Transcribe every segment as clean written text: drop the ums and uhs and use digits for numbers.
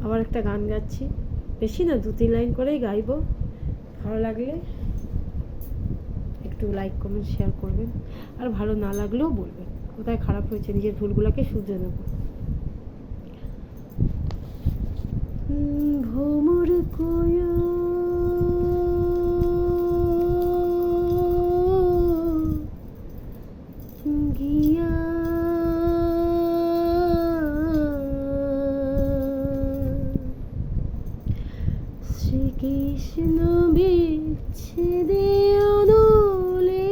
আবার একটা গান গাচ্ছি, বেশি না 2-3 লাইন করেই গাইবো। ভালো লাগলে একটু লাইক কমেন্ট শেয়ার করবেন, আর ভালো না লাগলেও বলবেন, কোথায় খারাপ হয়েছে নিজের ভুলগুলোকে শুধরে নেব। ভোমর কোয়া গিয়া শ্রীকৃষ্ণ বিচ্ছেদে অনলে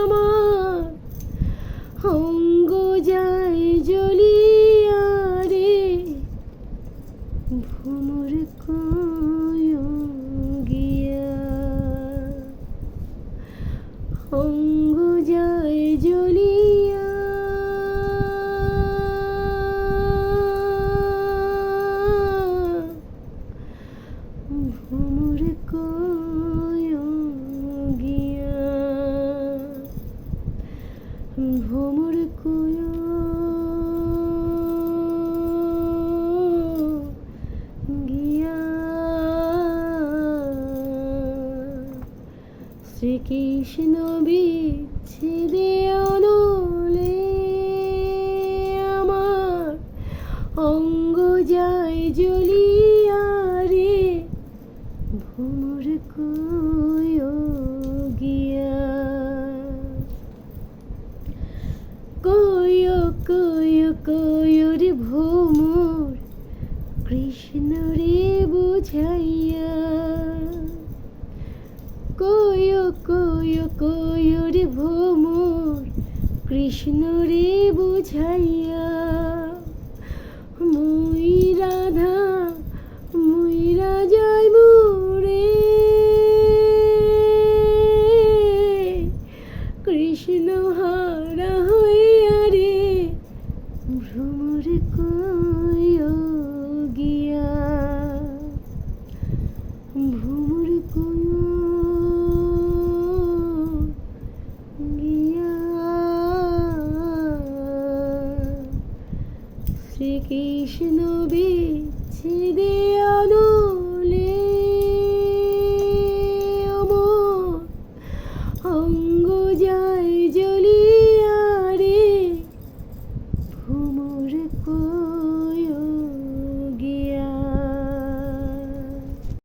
আমার অঙ্গ যায় জ্বলিয়া রে, ভ্রমর কয় গিয়া অঙ্গ যায় জ্বলিয়া, ভ্রমর কয় গিয়া, ভ্রমর কয় গিয়া, শ্রীকৃষ্ণ বিচ্ছেদে অনলে আমার অঙ্গ যায় জ্বলিয়া রে, ভ্রমর কয় গিয়া, কয় কয় কয় রে ভ্রমর কৃষ্ণ রে বুঝাইয়া, কয় কয় কয় রে ভ্রমর কৃষ্ণ রে বুঝাইয়া, মুই রাধা মুই রাজাই মুরে, কৃষ্ণ হারা হইয়া রে, ভ্রমর কয় গিয়া, ভ্রমর কয় গিয়া, শ্রীকৃষ্ণ